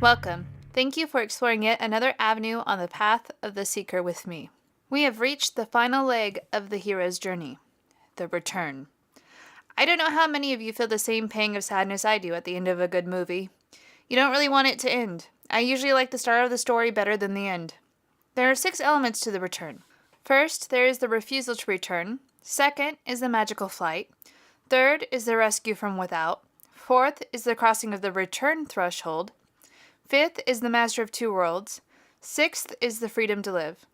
Welcome. Thank you for exploring yet another avenue on the path of the seeker with me. We have reached the final leg of the hero's journey, the return. I don't know how many of you feel the same pang of sadness I do at the end of a good movie. You don't really want it to end. I usually like the start of the story better than the end. There are 6 elements to the return. First, there is the refusal to return. Second is the magical flight. Third is the rescue from without. Fourth is the crossing of the return threshold. Fifth is the master of 2 worlds. Sixth is the freedom to live.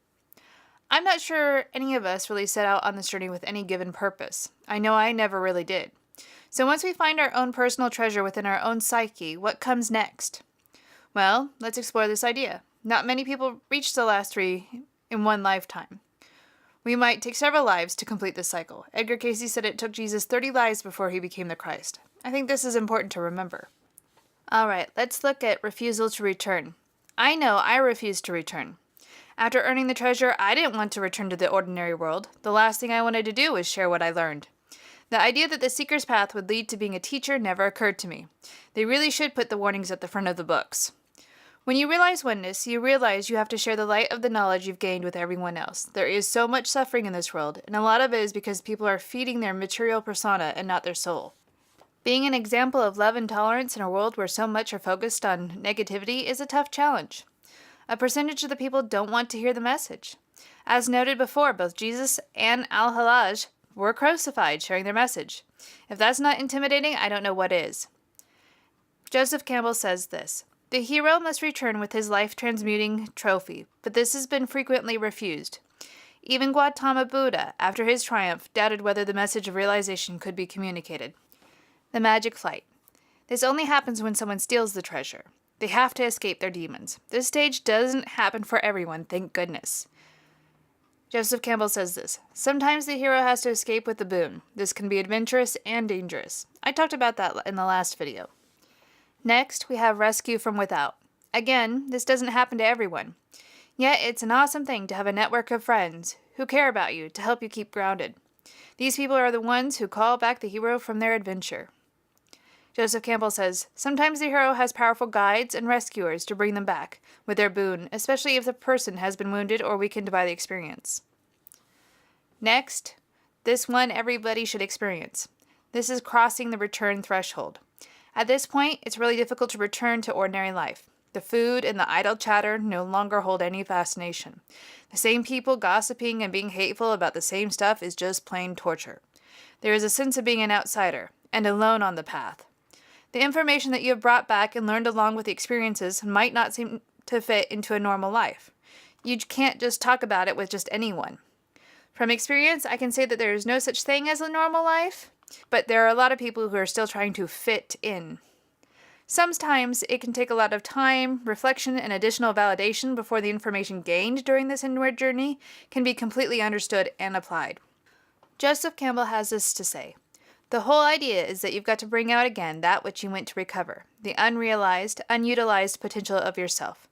I'm not sure any of us really set out on this journey with any given purpose. I know I never really did. So once we find our own personal treasure within our own psyche, what comes next? Well, let's explore this idea. Not many people reach the last 3 in one lifetime. We might take several lives to complete this cycle. Edgar Cayce said it took Jesus 30 lives before he became the Christ. I think this is important to remember. Alright, let's look at refusal to return. I know I refused to return. After earning the treasure, I didn't want to return to the ordinary world. The last thing I wanted to do was share what I learned. The idea that the seeker's path would lead to being a teacher never occurred to me. They really should put the warnings at the front of the books. When you realize oneness, you realize you have to share the light of the knowledge you've gained with everyone else. There is so much suffering in this world, and a lot of it is because people are feeding their material persona and not their soul. Being an example of love and tolerance in a world where so much are focused on negativity is a tough challenge. A percentage of the people don't want to hear the message. As noted before, both Jesus and Al-Hallaj were crucified sharing their message. If that's not intimidating, I don't know what is. Joseph Campbell says this: "The hero must return with his life-transmuting trophy, but this has been frequently refused. Even Gautama Buddha, after his triumph, doubted whether the message of realization could be communicated." The magic flight. This only happens when someone steals the treasure. They have to escape their demons. This stage doesn't happen for everyone, thank goodness. Joseph Campbell says this: "Sometimes the hero has to escape with the boon. This can be adventurous and dangerous." I talked about that in the last video. Next, we have rescue from without. Again, this doesn't happen to everyone. Yet, it's an awesome thing to have a network of friends who care about you to help you keep grounded. These people are the ones who call back the hero from their adventure. Joseph Campbell says, "Sometimes the hero has powerful guides and rescuers to bring them back with their boon, especially if the person has been wounded or weakened by the experience." Next, this one everybody should experience. This is crossing the return threshold. At this point, it's really difficult to return to ordinary life. The food and the idle chatter no longer hold any fascination. The same people gossiping and being hateful about the same stuff is just plain torture. There is a sense of being an outsider and alone on the path. The information that you have brought back and learned along with the experiences might not seem to fit into a normal life. You can't just talk about it with just anyone. From experience, I can say that there is no such thing as a normal life, but there are a lot of people who are still trying to fit in. Sometimes it can take a lot of time, reflection, and additional validation before the information gained during this inward journey can be completely understood and applied. Joseph Campbell has this to say: "The whole idea is that you've got to bring out again that which you went to recover, the unrealized, unutilized potential of yourself.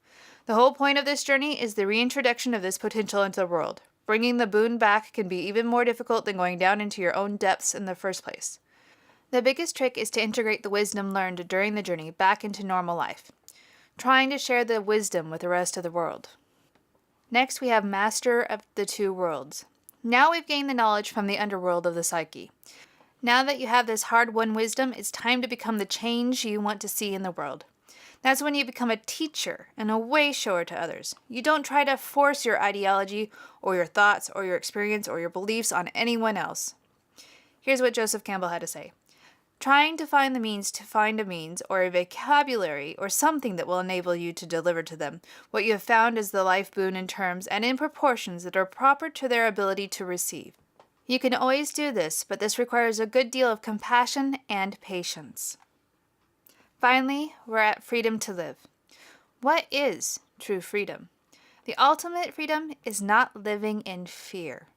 The whole point of this journey is the reintroduction of this potential into the world. Bringing the boon back can be even more difficult than going down into your own depths in the first place. The biggest trick is to integrate the wisdom learned during the journey back into normal life, trying to share the wisdom with the rest of the world." Next, we have Master of the 2 Worlds. Now we've gained the knowledge from the underworld of the psyche. Now that you have this hard-won wisdom, it's time to become the change you want to see in the world. That's when you become a teacher and a way shower to others. You don't try to force your ideology or your thoughts or your experience or your beliefs on anyone else. Here's what Joseph Campbell had to say: "Trying to find the means to find a means or a vocabulary or something that will enable you to deliver to them what you have found is the life boon in terms and in proportions that are proper to their ability to receive. You can always do this, but this requires a good deal of compassion and patience." Finally, we're at freedom to live. What is true freedom? The ultimate freedom is not living in fear.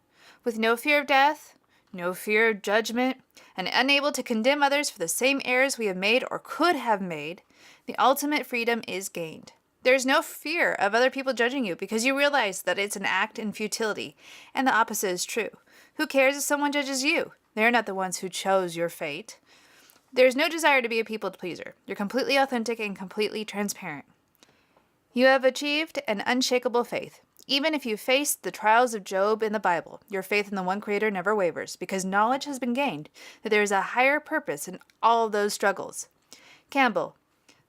With no fear of death, no fear of judgment, and unable to condemn others for the same errors we have made or could have made, the ultimate freedom is gained. There is no fear of other people judging you because you realize that it's an act in futility, and the opposite is true. Who cares if someone judges you? They're not the ones who chose your fate. There's no desire to be a people pleaser. You're completely authentic and completely transparent. You have achieved an unshakable faith. Even if you faced the trials of Job in the Bible, your faith in the one Creator never wavers, because knowledge has been gained that there is a higher purpose in all those struggles. Campbell,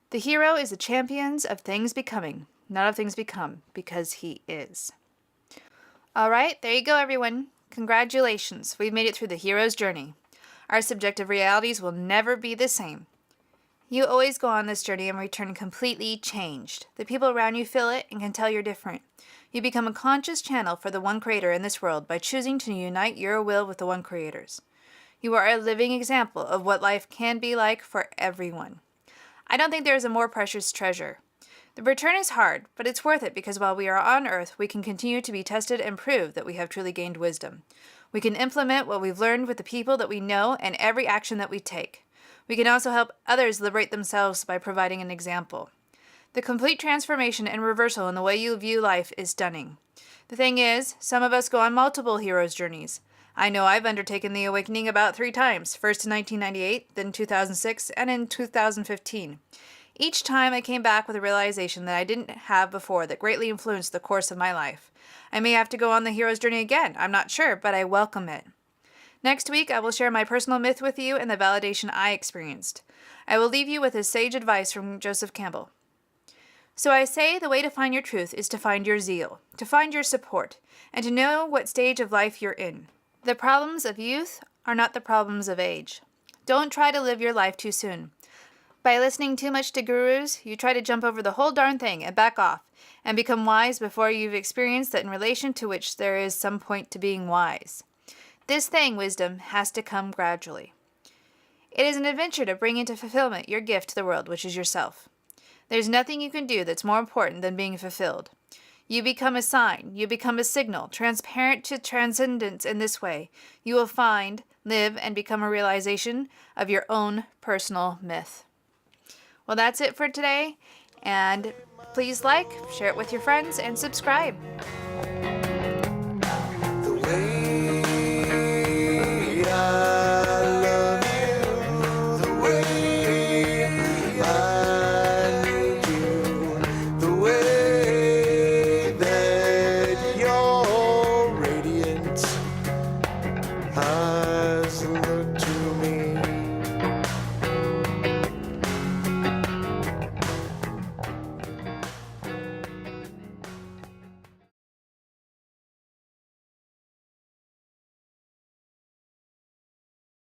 the hero is the champion of things becoming, not of things become, because he is. All right, there you go, everyone. Congratulations, we've made it through the hero's journey. Our subjective realities will never be the same. You always go on this journey and return completely changed. The people around you feel it and can tell you're different. You become a conscious channel for the one Creator in this world by choosing to unite your will with the one Creator's. You are a living example of what life can be like for everyone. I don't think there is a more precious treasure. The return is hard, but it's worth it because while we are on Earth, we can continue to be tested and prove that we have truly gained wisdom. We can implement what we've learned with the people that we know and every action that we take. We can also help others liberate themselves by providing an example. The complete transformation and reversal in the way you view life is stunning. The thing is, some of us go on multiple hero's journeys. I know I've undertaken the awakening about 3 times, first in 1998, then 2006, and in 2015. Each time I came back with a realization that I didn't have before that greatly influenced the course of my life. I may have to go on the hero's journey again, I'm not sure, but I welcome it. Next week, I will share my personal myth with you and the validation I experienced. I will leave you with his sage advice from Joseph Campbell. So I say the way to find your truth is to find your zeal, to find your support, and to know what stage of life you're in. The problems of youth are not the problems of age. Don't try to live your life too soon. By listening too much to gurus, you try to jump over the whole darn thing and back off, and become wise before you've experienced that in relation to which there is some point to being wise. This thing, wisdom, has to come gradually. It is an adventure to bring into fulfillment your gift to the world, which is yourself. There's nothing you can do that's more important than being fulfilled. You become a sign, you become a signal, transparent to transcendence in this way. You will find, live, and become a realization of your own personal myth. Well, that's it for today, and please like, share it with your friends, and subscribe.